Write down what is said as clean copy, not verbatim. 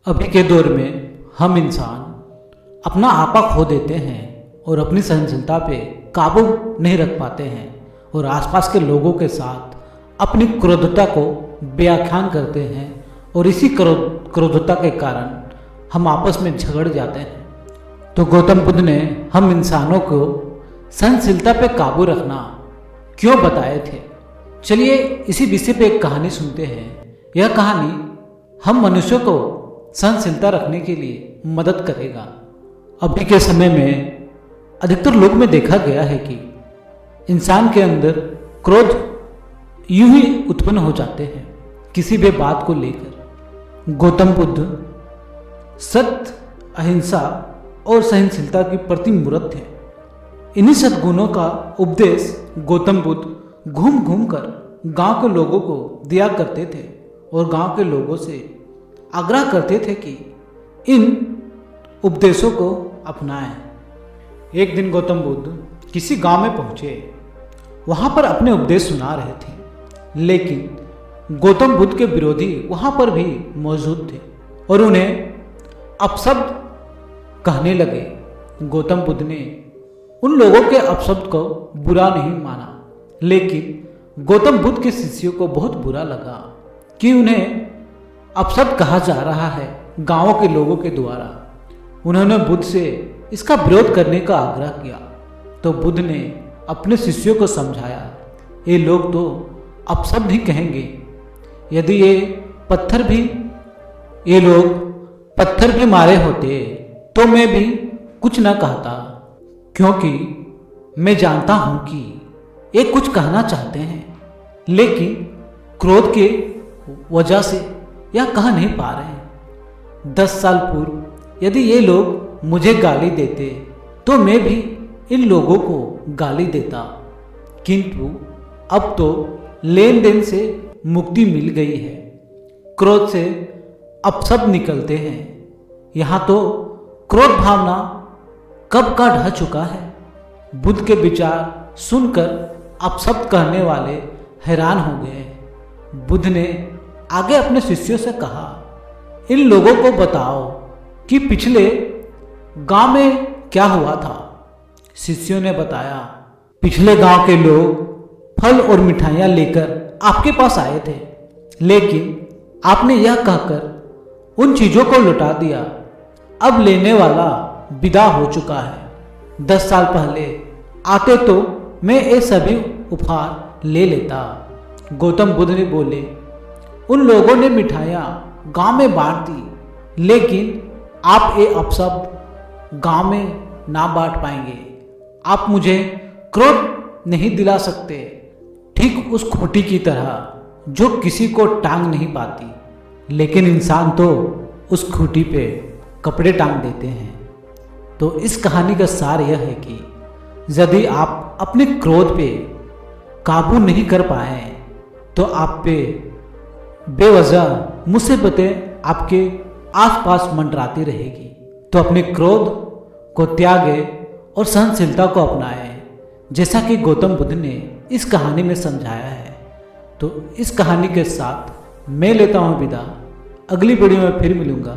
अभी के दौर में हम इंसान अपना आपा खो देते हैं और अपनी सहनशीलता पे काबू नहीं रख पाते हैं और आसपास के लोगों के साथ अपनी क्रोधता को व्याख्यान करते हैं और इसी क्रोधता के कारण हम आपस में झगड़ जाते हैं। तो गौतम बुद्ध ने हम इंसानों को सहनशीलता पे काबू रखना क्यों बताए थे। चलिए इसी विषय पे एक कहानी सुनते हैं। यह कहानी हम मनुष्यों को सहनशीलता रखने के लिए मदद करेगा। अभी के समय में अधिकतर लोग में देखा गया है कि इंसान के अंदर क्रोध यूं ही उत्पन्न हो जाते हैं किसी भी बात को लेकर। गौतम बुद्ध सत्य, अहिंसा और सहनशीलता की प्रतिमूर्त थे। इन्हीं सद्गुणों का उपदेश गौतम बुद्ध घूम घूम कर गांव के लोगों को दिया करते थे और गांव के लोगों से आग्रह करते थे कि इन उपदेशों को अपनाएं। एक दिन गौतम बुद्ध किसी गांव में पहुंचे। वहां पर अपने उपदेश सुना रहे थे, लेकिन गौतम बुद्ध के विरोधी वहां पर भी मौजूद थे और उन्हें अपशब्द कहने लगे। गौतम बुद्ध ने उन लोगों के अपशब्द को बुरा नहीं माना, लेकिन गौतम बुद्ध के शिष्यों को बहुत बुरा लगा कि उन्हें अपशब्द कहा जा रहा है गांवों के लोगों के द्वारा। उन्होंने बुद्ध से इसका विरोध करने का आग्रह किया। तो बुद्ध ने अपने शिष्यों को समझाया, ये लोग तो अपशब्द ही कहेंगे। यदि ये लोग पत्थर भी मारे होते तो मैं भी कुछ न कहता, क्योंकि मैं जानता हूं कि ये कुछ कहना चाहते हैं, लेकिन क्रोध के वजह से यह कह नहीं पा रहे हैं। 10 साल पूर्व यदि ये लोग मुझे गाली देते तो मैं भी इन लोगों को गाली देता, किंतु अब तो लेन देन से मुक्ति मिल गई है। क्रोध से अपशब्द निकलते हैं। यहाँ तो क्रोध भावना कब का ढह चुका है। बुद्ध के विचार सुनकर अपशब्द कहने वाले हैरान हो गए। बुद्ध ने आगे अपने शिष्यों से कहा, इन लोगों को बताओ कि पिछले गांव में क्या हुआ था। शिष्यों ने बताया, पिछले गांव के लोग फल और मिठाइयां लेकर आपके पास आए थे, लेकिन आपने यह कहकर उन चीजों को लौटा दिया। अब लेने वाला विदा हो चुका है। 10 साल पहले आते तो मैं ये सभी उपहार ले लेता। गौतम बुद्ध ने बोले, उन लोगों ने मिठाइयाँ गांव में बांट दी, लेकिन आप ये अपशब्द गांव में ना बांट पाएंगे। आप मुझे क्रोध नहीं दिला सकते, ठीक उस खूंटी की तरह जो किसी को टांग नहीं पाती, लेकिन इंसान तो उस खूंटी पे कपड़े टांग देते हैं। तो इस कहानी का सार यह है कि यदि आप अपने क्रोध पे काबू नहीं कर पाए तो आप पे बेवजह मुसीबतें आपके आसपास मंडराती रहेगी। तो अपने क्रोध को त्यागे और सहनशीलता को अपनाएं, जैसा कि गौतम बुद्ध ने इस कहानी में समझाया है। तो इस कहानी के साथ मैं लेता हूँ विदा। अगली वीडियो में फिर मिलूँगा।